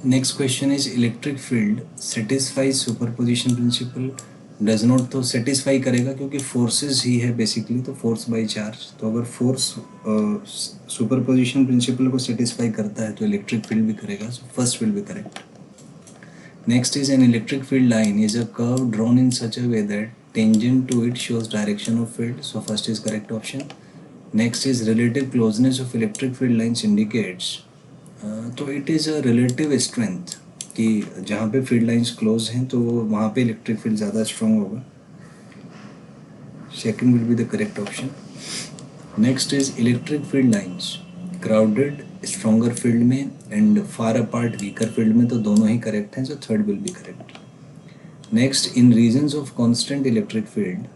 Next question is electric field satisfy superposition principle does not, तो satisfy करेगा क्योंकि forces ही है बेसिकली, तो फोर्स बाय चार्ज। तो अगर फोर्स सुपरपोजिशन प्रिंसिपल को सेटिस्फाई करता है तो इलेक्ट्रिक फील्ड भी करेगा, so first will be correct. Next is an electric field line is a curve drawn in such a way that tangent to it shows direction of field, so first is correct option. Next is relative closeness of electric field lines indicates, तो it is a relative strength कि जहाँ पे field lines close हैं तो वहाँ पे electric field ज़्यादा strong होगा। Second will be the correct option. Next is electric field lines crowded stronger field में and far apart weaker field में, तो दोनों ही करेक्ट हैं, so third will be correct. Next in regions of constant electric field,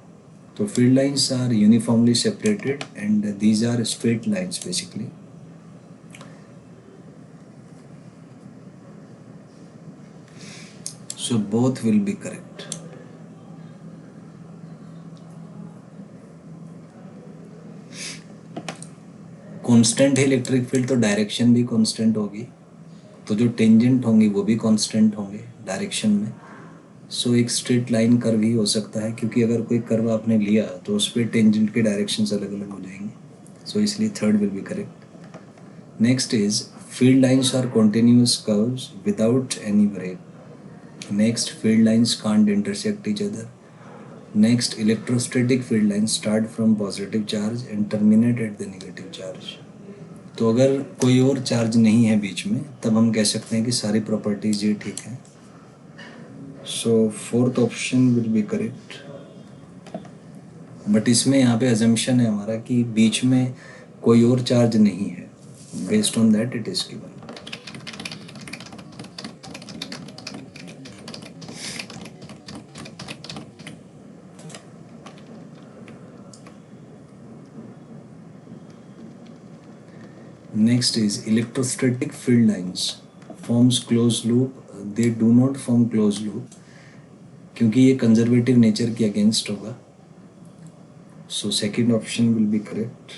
तो field lines are uniformly separated and these are straight lines basically. So both will be correct. Constant है electric field तो direction भी constant होगी, तो जो tangent होंगी वो भी कांस्टेंट होंगे डायरेक्शन में। सो एक स्ट्रेट लाइन कर्व ही हो सकता है, क्योंकि अगर कोई कर्व आपने लिया तो उस पर टेंजेंट के डायरेक्शंस अलग अलग हो जाएंगे, सो इसलिए third will be correct. Next is field lines are continuous curves without any break. Next, field lines can't intersect each other. Next, electrostatic field lines start from positive charge and terminate at the negative charge. तो अगर कोई और charge नहीं है बीच में तब हम कह सकते हैं कि सारी प्रॉपर्टीज ये ठीक हैं। So fourth option will be correct, but इसमें यहाँ पे अजम्पशन है हमारा कि बीच में कोई और चार्ज नहीं है, based on that it is given. Next is electrostatic field lines forms closed loop. They do not form closed loop क्योंकि ये कंजर्वेटिव नेचर के अगेंस्ट होगा, so second option will be correct.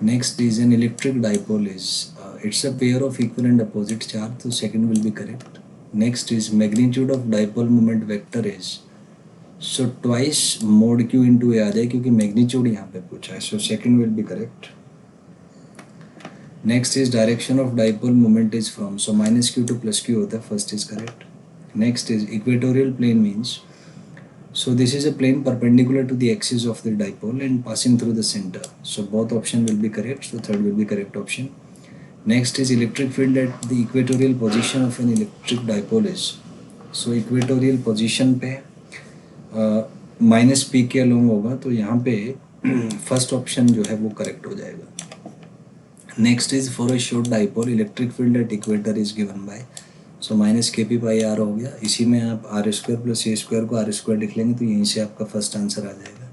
Next is an electric dipole is it's a pair of equal and opposite charge, तो second will be correct. Next is magnitude of dipole moment vector is, so twice mod q into a आ जाए क्योंकि magnitude यहाँ पे पूछा है, so second will be correct. Next is direction of dipole moment is from, so minus q to plus Q होता है, first is correct. Next is equatorial plane means, so this is a plane perpendicular to the axis of the dipole and passing through the center, so both option will be correct, so third will be correct option. Next is electric field at the equatorial position of an electric dipole is, so equatorial position पे minus P के along होगा, तो यहाँ पे first option जो है वो correct हो जाएगा। Next is for a short dipole electric field at equator is given by, so minus k p by r हो गया, इसी में आप r square plus a square को आर स्क्वायर लिख लेंगे तो यहीं से आपका फर्स्ट आंसर आ जाएगा।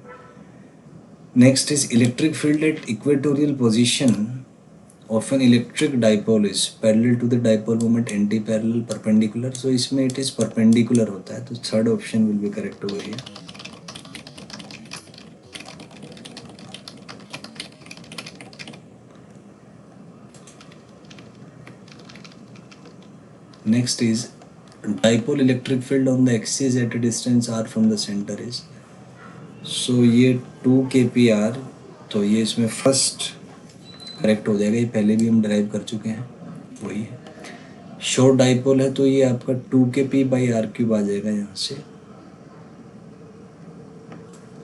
Next is electric field at equatorial position of an electric dipole is parallel to the dipole moment anti parallel perpendicular, so इसमें इट इज परपेंडिकुलर होता है, तो third option will be correct over here. Next is dipole electric field on the axis at a distance r from the center is, so ये 2 kpr, तो ये इसमें first correct हो जाएगा, ये पहले भी हम ड्राइव कर चुके हैं, वही है। शॉर्ट डाइपोल है तो ये आपका 2 kp बाई आर क्यूब आ जाएगा यहाँ से,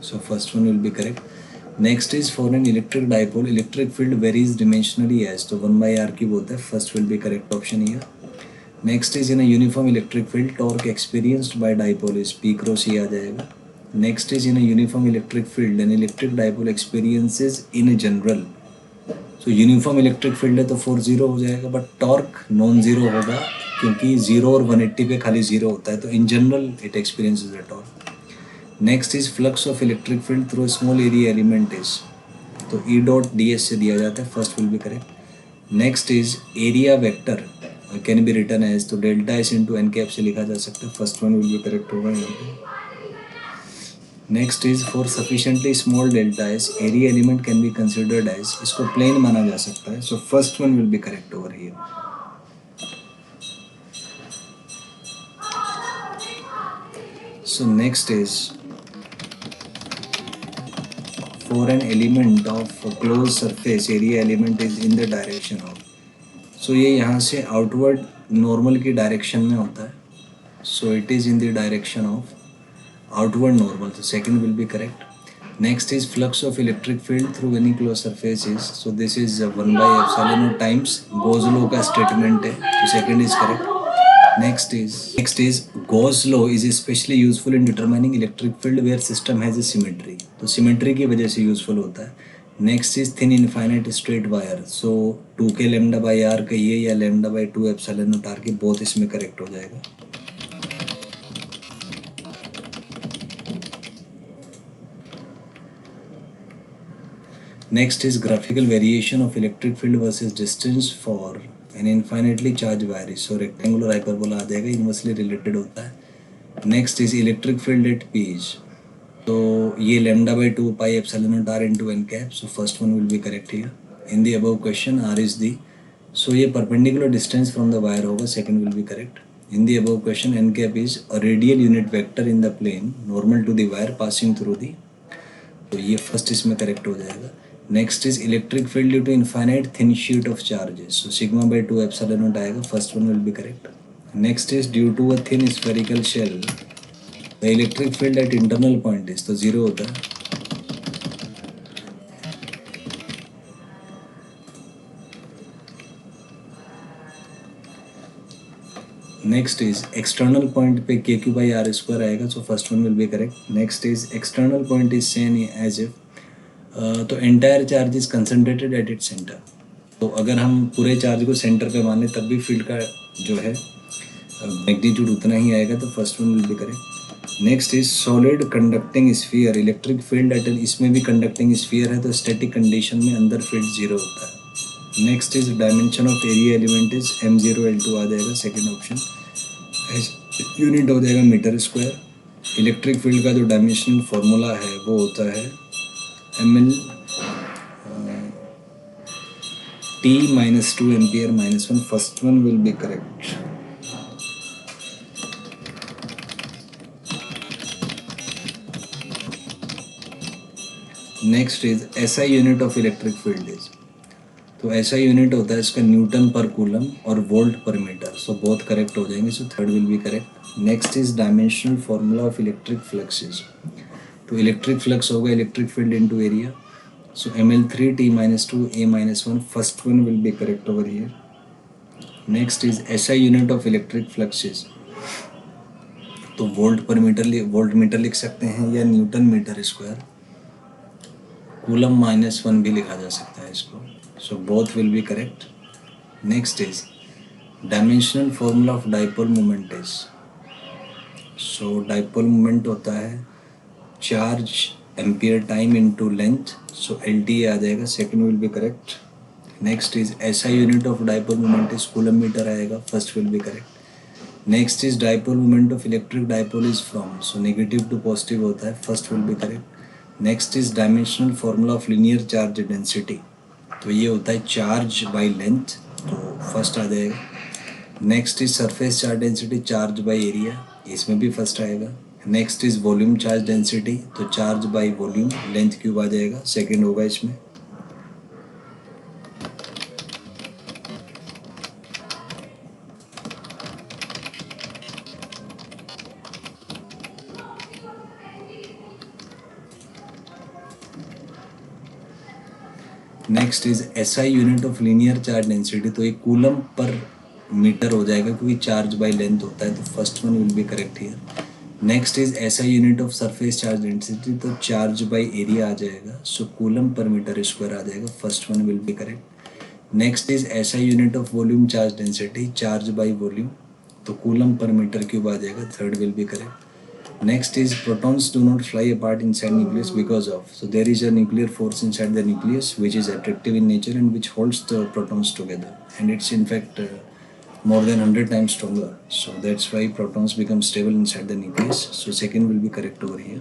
so first one will be correct. Next is for an electric dipole electric field varies dimensionally as, तो 1 बाई आर क्यूब होता है, first will be correct option here. Next is in a uniform electric field torque experienced by dipole is P cross E आ जाएगा। Next is in a uniform electric field an electric dipole experiences in general, तो uniform electric field है तो 4 0 हो जाएगा, but torque non zero होगा क्योंकि 0 और 180 पे खाली 0 होता है, तो in general it experiences a torque. Next is flux of electric field through small area element is, तो ई डॉट डी एस से दिया जाता है, first will be correct. Next is area vector can be written as, तो delta S into N cap से लिखा जा सकता है, first one will be correct होगा यहाँ पे। Next is for sufficiently small delta S area element can be considered as, इसको प्लेन माना जा सकता है, सो first one will be correct over here. So next is for an element of a closed surface area element is in the direction of. So ये यहाँ से outward normal की direction में होता है. So it is in the direction of outward normal. So second will be correct. Next is flux of electric field through any closed surface is. So this is 1 by epsilon naught times Gauss law का statement है. So second is correct. Next is Gauss law is especially useful in determining electric field where system has a symmetry. तो symmetry की वजह से useful होता है. Next is thin infinite straight wire. So 2k lambda by r का ये या lambda by 2 epsilon naught r के both इसमें correct हो जाएगा. Next is graphical variation of electric field versus distance for an infinitely charged wire. So rectangular hyperbola आ जाएगा, inversely related होता है. Next is electric field at pH. तो ये lambda by 2 pi epsilon naught r into n cap. So first one will be correct here. In the above question r is the, so ये perpendicular distance from the wire होगा, second will be correct. In the above question n cap is a radial unit vector in the plane normal to the wire passing through the, तो ये first इसमें correct हो जाएगा. Next is electric field due to infinite thin sheet of charges. So sigma by 2 epsilon naught आएगा, first one will be correct. Next is due to a thin spherical shell, the electric field at internal point is, तो 0 होता है. Next is external point पे kq by r square आएगा, so first one will be correct. Next is external point is seen as if, तो entire charge is concentrated at it centre. तो अगर हम पूरे चार्ज को सेंटर पे माने तब भी फील्ड का जो है मैग्नीट्यूड उतना ही आएगा, तो first one will be correct. Next is solid conducting sphere electric field eight, इसमें भी कंडक्टिंग स्फीयर है, तो स्टैटिक कंडीशन में अंदर फील्ड 0 होता है. Next is dimension of area element is m0 L2 आ जाएगा, सेकेंड ऑप्शन. यूनिट हो जाएगा मीटर स्क्वायर. इलेक्ट्रिक फील्ड का जो डायमेंशनल फॉर्मूला है वो होता है ml t minus 2 ampere minus 1. First one will be correct. Next is SI unit of electric field is, तो SI यूनिट होता है इसका न्यूटन पर कूलम और वोल्ट पर मीटर. सो बोथ करेक्ट हो जाएंगे, सो third will be correct. Next is dimensional formula of electric flux is, तो इलेक्ट्रिक फ्लक्स होगा electric field into area. So ml3 t minus 2 a minus 1. First one will be correct over here. Next is SI unit of electric flux is, तो volt पर metre, volt meter लिख सकते हैं या Newton metre square. Coulomb -1 भी लिखा जा सकता है इसको. So both will be correct. Next is dimensional formula of dipole moment is, so dipole moment होता है charge ampere time into length, so LT आ जाएगा, second will be correct. Next is SI unit of dipole moment is coulomb metre आएगा, first will be correct. Next is dipole moment of electric dipole is from, so negative to positive होता है, first will be correct. Next is dimensional formula of linear charge density, तो ये होता है charge by length, तो first आ जाएगा. Next is surface charge density charge by area, इसमें भी फर्स्ट आएगा. Next is volume charge density, तो charge by volume length cube आ जाएगा, सेकंड होगा इसमें. Next is SI unit of linear charge density, तो ये कूलम पर मीटर हो जाएगा क्योंकि चार्ज बाय लेंथ होता है, तो first one will be correct here. Next is SI unit of surface charge density, तो चार्ज बाय एरिया आ जाएगा, सो कूलम पर मीटर स्क्वायर आ जाएगा, first one will be correct. Next is SI unit of volume charge density charge by volume, तो coulomb per metre cube आ जाएगा, third will be correct. Next is protons do not fly apart inside nucleus because of, so there is a nuclear force inside the nucleus which is attractive in nature and which holds the protons together, and it's in fact more than 100 times stronger, so that's why protons become stable inside the nucleus, so second will be correct over here.